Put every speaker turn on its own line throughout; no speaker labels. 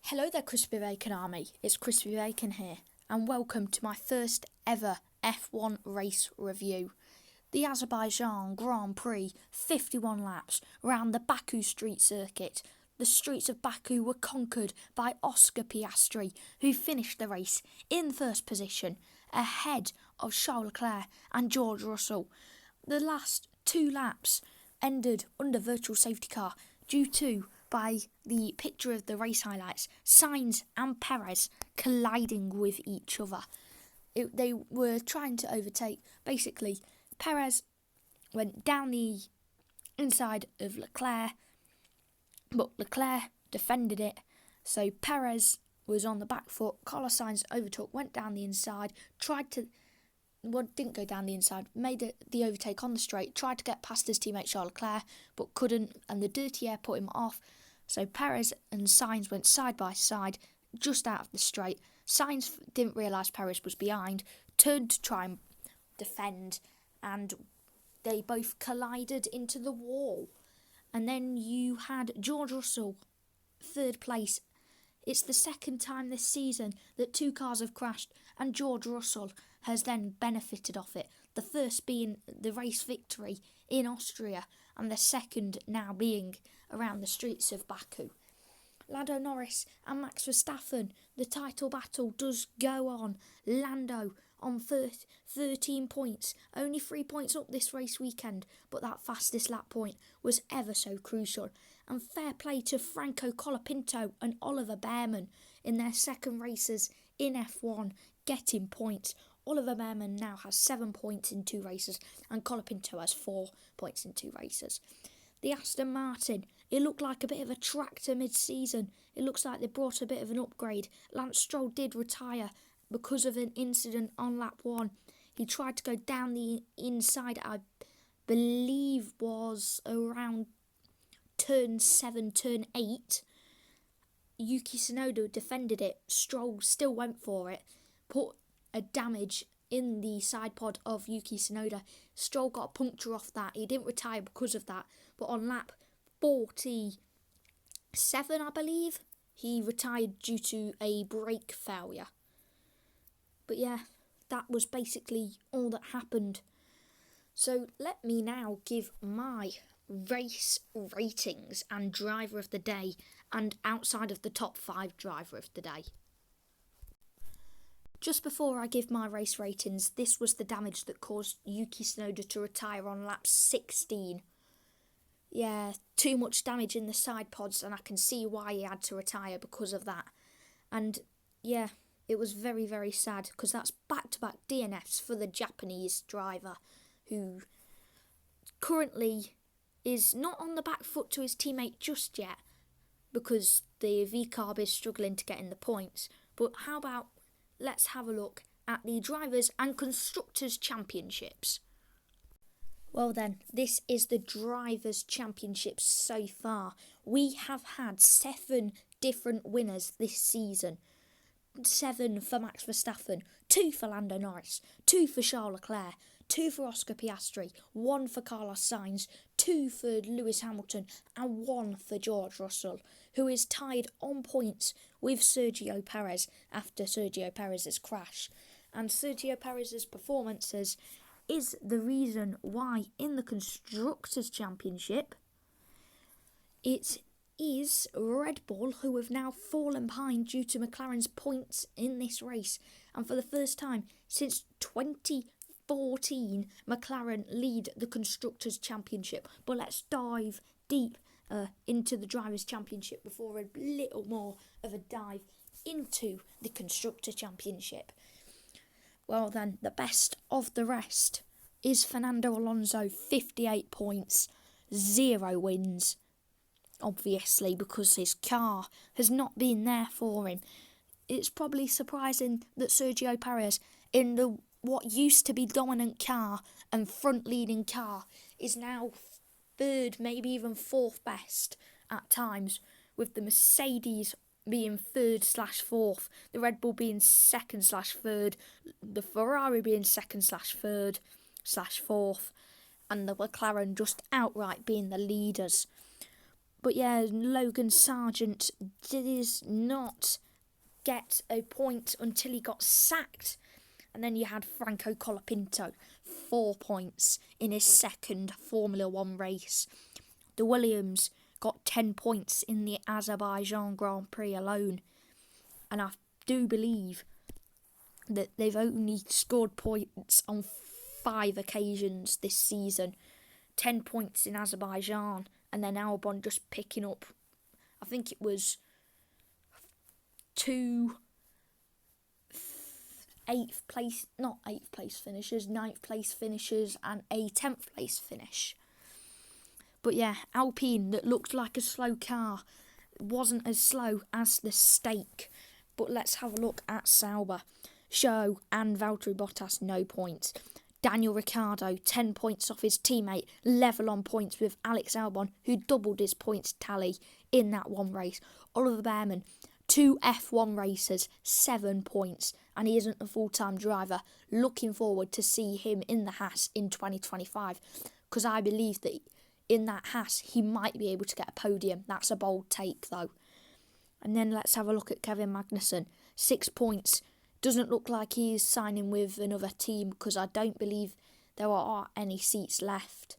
Hello there, Crispy Bacon Army. It's Crispy Bacon here, and welcome to my first ever F1 race review. The Azerbaijan Grand Prix, 51 laps around the Baku street circuit. The streets of Baku were conquered by Oscar Piastri, who finished the race in first position, ahead of Charles Leclerc and George Russell. The last two laps ended under virtual safety car due to, by the picture of the race highlights, Sainz and Perez colliding with each other. They were trying to overtake. Basically, Perez went down the inside of Leclerc, but Leclerc defended it. So Perez was on the back foot. Carlos Sainz overtook, went down the inside, didn't go down the inside, made the overtake on the straight, tried to get past his teammate Charles Leclerc, but couldn't, and the dirty air put him off. So Perez and Sainz went side by side, just out of the straight. Sainz didn't realise Perez was behind, turned to try and defend, and they both collided into the wall. And then you had George Russell, third place. It's the second time this season that two cars have crashed, and George Russell has then benefited off it. The first being the race victory in Austria, and the second now being around the streets of Baku. Lando Norris and Max Verstappen, the title battle does go on. Lando on 13 points, only 3 points up this race weekend, but that fastest lap point was ever so crucial. And fair play to Franco Colapinto and Oliver Bearman in their second races in F1, getting points. Oliver Bearman now has 7 points in 2 races, and Colapinto has 4 points in 2 races. The Aston Martin, it looked like a bit of a tractor mid-season. It looks like they brought a bit of an upgrade. Lance Stroll did retire because of an incident on lap 1. He tried to go down the inside, I believe was around turn 7, turn 8. Yuki Tsunoda defended it. Stroll still went for it. Put a damage in the side pod of Yuki Tsunoda. Stroll got a puncture off that. He didn't retire because of that. But on lap 47, I believe, he retired due to a brake failure. But yeah, that was basically all that happened. So let me now give my race ratings and driver of the day, and outside of the top 5 driver of the day. Just before I give my race ratings, this was the damage that caused Yuki Tsunoda to retire on lap 16. Yeah, too much damage in the side pods, and I can see why he had to retire because of that. And yeah, it was very, very sad, because that's back-to-back DNFs for the Japanese driver, who currently is not on the back foot to his teammate just yet, because the V-Carb is struggling to get in the points. But how about let's have a look at the Drivers' and Constructors' Championships. Well then, this is the Drivers' Championships so far. We have had 7 different winners this season. 7 for Max Verstappen, 2 for Lando Norris, 2 for Charles Leclerc, 2 for Oscar Piastri, 1 for Carlos Sainz, 2 for Lewis Hamilton, and 1 for George Russell, who is tied on points with Sergio Perez after Sergio Perez's crash. And Sergio Perez's performances is the reason why in the Constructors' Championship it is Red Bull who have now fallen behind due to McLaren's points in this race. And for the first time since 2014, McLaren lead the Constructors' Championship. But let's dive deep into the Drivers' Championship before a little more of a dive into the Constructors' Championship. Well then, the best of the rest is Fernando Alonso, 58 points, 0 wins. Obviously, because his car has not been there for him. It's probably surprising that Sergio Perez, in the what used to be dominant car and front-leading car, is now 3rd, maybe even 4th best at times, with the Mercedes being 3rd/4th, the Red Bull being 2nd/3rd, the Ferrari being 2nd/3rd/4th, and the McLaren just outright being the leaders. But yeah, Logan Sargent did not get a point until he got sacked. And then you had Franco Colapinto, 4 points in his second Formula 1 race. The Williams got 10 points in the Azerbaijan Grand Prix alone. And I do believe that they've only scored points on 5 occasions this season. 10 points in Azerbaijan, and then Albon just picking up, I think it was 2 ninth place finishes and a 10th place finish. But yeah, Alpine, that looked like a slow car, wasn't as slow as the Stake. But let's have a look at Sauber. Zhou and Valtteri Bottas, no points. Daniel Ricciardo, 10 points off his teammate, level on points with Alex Albon, who doubled his points tally in that one race. Oliver Bearman, 2 F1 races, 7 points, and he isn't a full-time driver. Looking forward to see him in the Haas in 2025, because I believe that in that Haas he might be able to get a podium. That's a bold take though. And then let's have a look at Kevin Magnussen, 6 points. Doesn't look like he's signing with another team, because I don't believe there are any seats left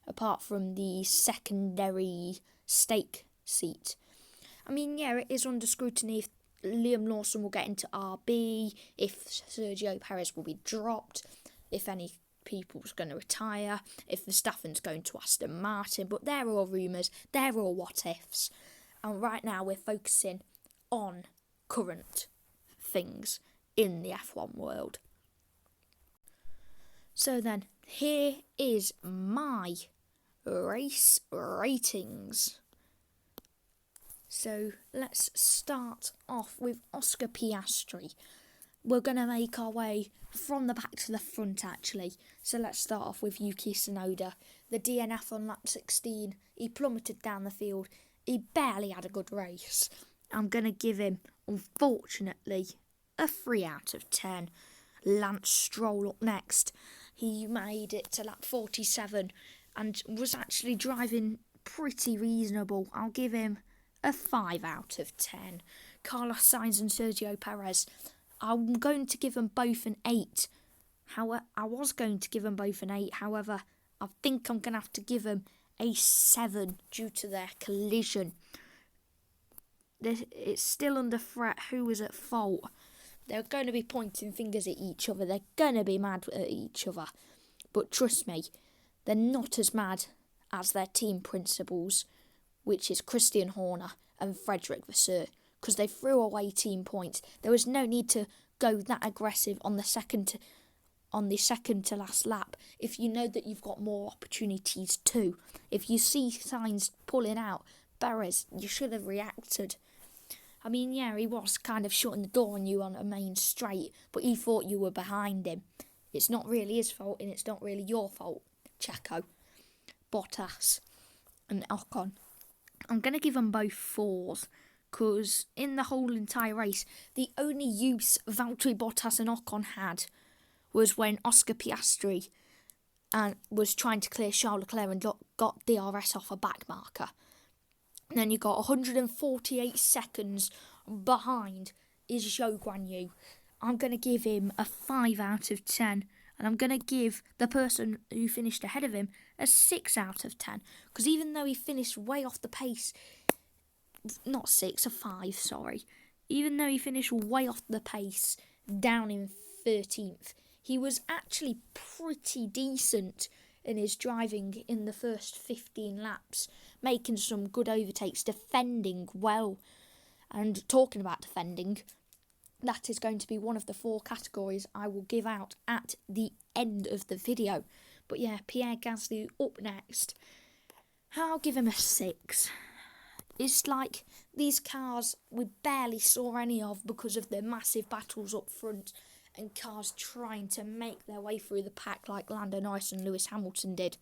apart from the secondary stake seat. I mean, yeah, it is under scrutiny if Liam Lawson will get into RB, if Sergio Perez will be dropped, if any people's going to retire, if Verstappen's going to Aston Martin, but they're all rumours, they're all what-ifs. And right now we're focusing on current things in the F1 world. So then, here is my race ratings. So let's start off with Oscar Piastri. We're going to make our way from the back to the front actually. So let's start off with Yuki Tsunoda. The DNF on lap 16, he plummeted down the field. He barely had a good race. I'm going to give him, unfortunately, a 3 out of 10. Lance Stroll up next. He made it to lap 47 and was actually driving pretty reasonable. I'll give him a 5 out of 10. Carlos Sainz and Sergio Perez, I'm going to give them both an 8. I was going to give them both an 8, however, I think I'm going to have to give them a 7 due to their collision. It's still under threat who was at fault. They're going to be pointing fingers at each other. They're going to be mad at each other. But trust me, they're not as mad as their team principals, which is Christian Horner and Frederick Vasseur, because they threw away team points. There was no need to go that aggressive on the second to last lap if you know that you've got more opportunities too. If you see signs pulling out, Perez, you should have reacted. I mean, yeah, he was kind of shutting the door on you on a main straight, but he thought you were behind him. It's not really his fault, and it's not really your fault. Checo, Bottas, and Ocon. I'm going to give them both 4s, because in the whole entire race, the only use Valtteri Bottas and Ocon had was when Oscar Piastri was trying to clear Charles Leclerc and got DRS off a back marker. And then you got 148 seconds behind is Zhou Guanyu. I'm going to give him a 5 out of 10. And I'm going to give the person who finished ahead of him a 6 out of 10. Because even though he finished way off the pace, not 6, a 5, sorry. Even though he finished way off the pace, down in 13th, he was actually pretty decent in his driving in the first 15 laps, making some good overtakes, defending well. And talking about defending, that is going to be one of the 4 categories I will give out at the end of the video. But yeah, Pierre Gasly up next. I'll give him a 6. It's like these cars we barely saw any of because of the massive battles up front and cars trying to make their way through the pack like Lando Norris and Lewis Hamilton did.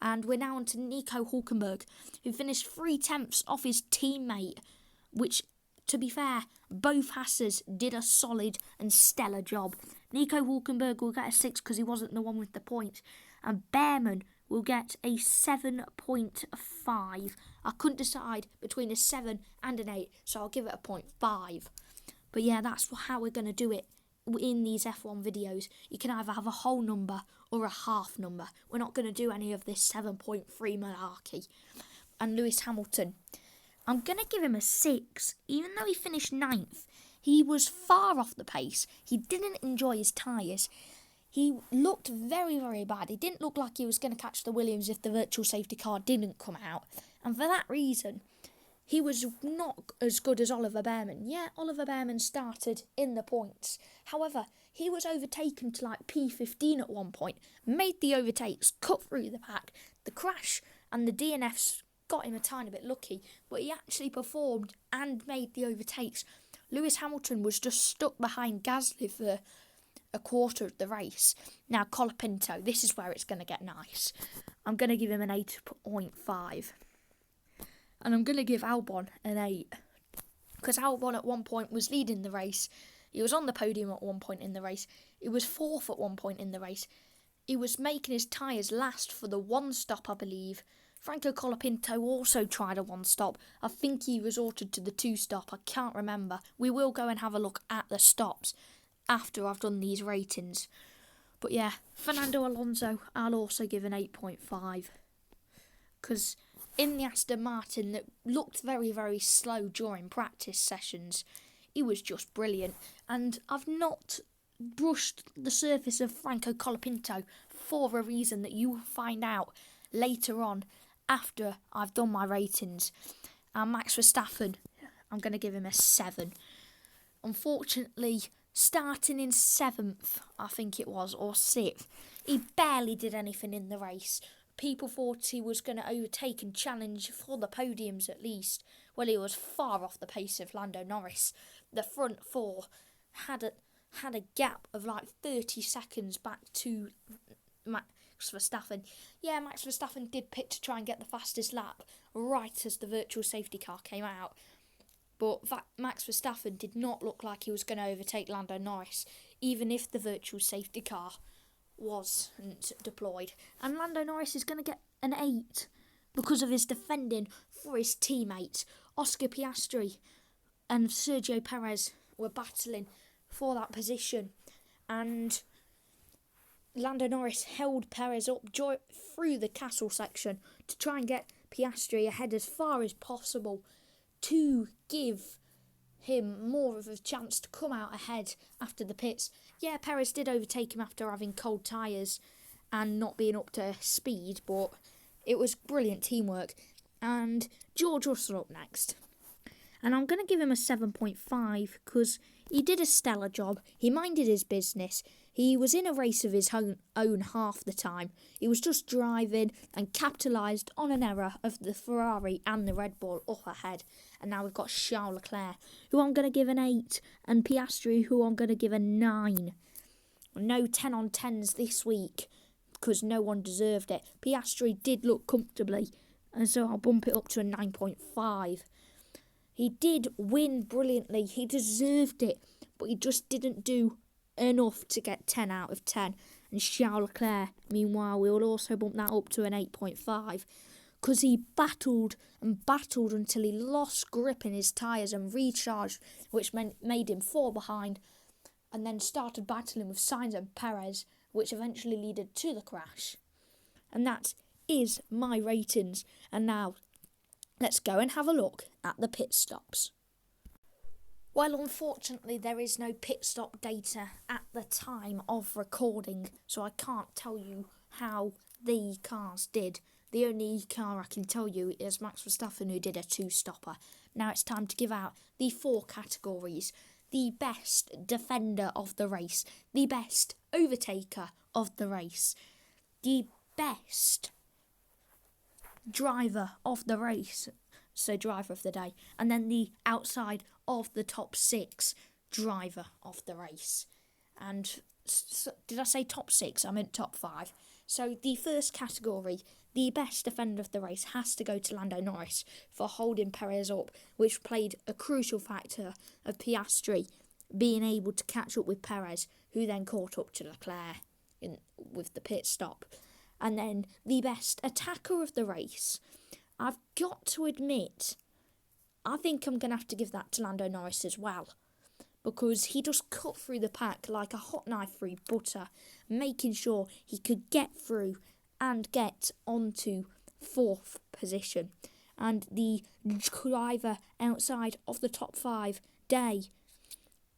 And we're now on to Nico Hülkenberg, who finished 3/10 off his teammate, which, to be fair, both Haasers did a solid and stellar job. Nico Hülkenberg will get a 6 because he wasn't the one with the points, and Bearman will get a 7.5 I couldn't decide between a 7 and an 8, so I'll give it a 0.5. But yeah, that's how we're going to do it in these F1 videos. You can either have a whole number or a half number. We're not going to do any of this 7.3 malarkey. And Lewis Hamilton, I'm going to give him a 6. Even though he finished 9th, he was far off the pace. He didn't enjoy his tyres. He looked very, very bad. He didn't look like he was going to catch the Williams if the virtual safety car didn't come out. And for that reason, he was not as good as Oliver Behrman. Yeah, Oliver Behrman started in the points. However, he was overtaken to like P15 at one point, made the overtakes, cut through the pack. The crash and the DNFs got him a tiny bit lucky, but he actually performed and made the overtakes. Lewis Hamilton was just stuck behind Gasly for a quarter of the race. Now, Colapinto, this is where it's going to get nice. I'm going to give him an 8.5. And I'm going to give Albon an 8. Because Albon at one point was leading the race. He was on the podium at one point in the race. He was 4th at one point in the race. He was making his tyres last for the one stop, I believe. Franco Colapinto also tried a one stop. I think he resorted to the 2 stop. I can't remember. We will go and have a look at the stops after I've done these ratings. But yeah, Fernando Alonso, I'll also give an 8.5. Because in the Aston Martin that looked very, very slow during practice sessions, he was just brilliant. And I've not brushed the surface of Franco Colapinto for a reason that you will find out later on after I've done my ratings. And Max Verstappen, I'm going to give him a 7. Unfortunately, starting in 7th, I think it was, or 6th, he barely did anything in the race. People thought he was going to overtake and challenge for the podiums at least. Well, he was far off the pace of Lando Norris. The front 4 had a gap of like 30 seconds back to Max Verstappen. Yeah, Max Verstappen did pit to try and get the fastest lap right as the virtual safety car came out. But Max Verstappen did not look like he was going to overtake Lando Norris, even if the virtual safety car wasn't deployed. And Lando Norris is going to get an 8 because of his defending for his teammates. Oscar Piastri and Sergio Perez were battling for that position, and Lando Norris held Perez up through the castle section to try and get Piastri ahead as far as possible to give him more of a chance to come out ahead after the pits. Yeah, Perez did overtake him after having cold tyres and not being up to speed, but it was brilliant teamwork. And George Russell up next. And I'm going to give him a 7.5 because he did a stellar job. He minded his business. He was in a race of his own half the time. He was just driving and capitalised on an error of the Ferrari and the Red Bull up ahead. And now we've got Charles Leclerc, who I'm going to give an 8, and Piastri, who I'm going to give a 9. No 10 on 10s this week because no one deserved it. Piastri did look comfortably, and so I'll bump it up to a 9.5. He did win brilliantly. He deserved it, but he just didn't do enough to get 10 out of 10. And Charles Leclerc, meanwhile, we will also bump that up to an 8.5 because he battled and battled until he lost grip in his tyres and recharged, which made him fall behind, and then started battling with Sainz and Perez, which eventually led to the crash. And that is my ratings. And now let's go and have a look at the pit stops. Well, unfortunately, there is no pit stop data at the time of recording, so I can't tell you how the cars did. The only car I can tell you is Max Verstappen, who did a 2-stopper. Now it's time to give out the 4 categories. The best defender of the race, the best overtaker of the race, the best driver of the race, so driver of the day, and then the outside of the top 6 driver of the race. And did I say top 6? I meant top 5. So the first category, the best defender of the race, has to go to Lando Norris for holding Perez up, which played a crucial factor of Piastri being able to catch up with Perez, who then caught up to Leclerc with the pit stop. And then the best attacker of the race, I've got to admit, I think I'm going to have to give that to Lando Norris as well, because he just cut through the pack like a hot knife through butter, making sure he could get through and get onto 4th position. And the driver outside of the top 5 day,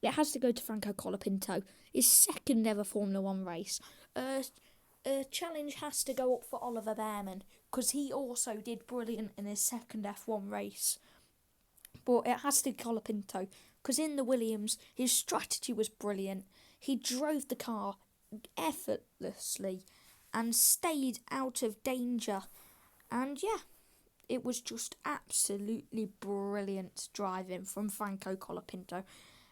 it has to go to Franco Colapinto, his 2nd ever Formula 1 race. A challenge has to go up for Oliver Behrman, because he also did brilliant in his 2nd F1 race. But it has to be Colapinto, because in the Williams, his strategy was brilliant. He drove the car effortlessly and stayed out of danger. And yeah, it was just absolutely brilliant driving from Franco Colapinto.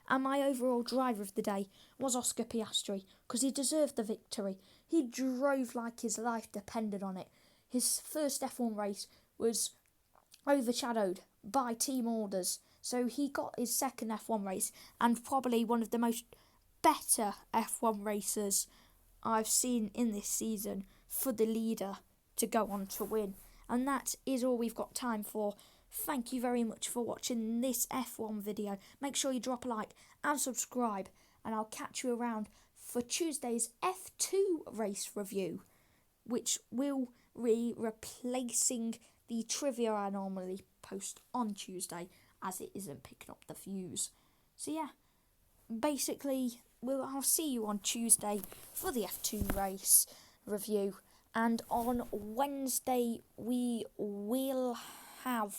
And my overall driver of the day was Oscar Piastri, because he deserved the victory. He drove like his life depended on it. His first F1 race was overshadowed by team orders, so he got his 2nd F1 race, and probably one of the most better F1 racers I've seen in this season, for the leader to go on to win. And that is all we've got time for. Thank you very much for watching this F1 video. Make sure you drop a like and subscribe, and I'll catch you around for Tuesday's F2 race review, which will be replacing the trivia I normally post on Tuesday, as it isn't picking up the views. So yeah, basically, I'll see you on Tuesday for the F2 race review, and on Wednesday we will have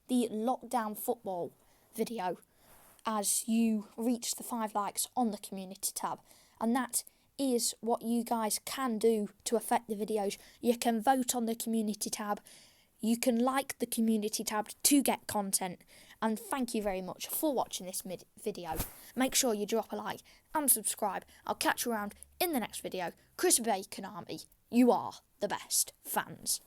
the lockdown football video as you reach the 5 likes on the community tab, and that is what you guys can do to affect the videos. You can vote on the community tab, you can like the community tab to get content, and thank you very much for watching this video. Make sure you drop a like and subscribe. I'll catch you around in the next video. Chris Bacon Army, you are the best fans.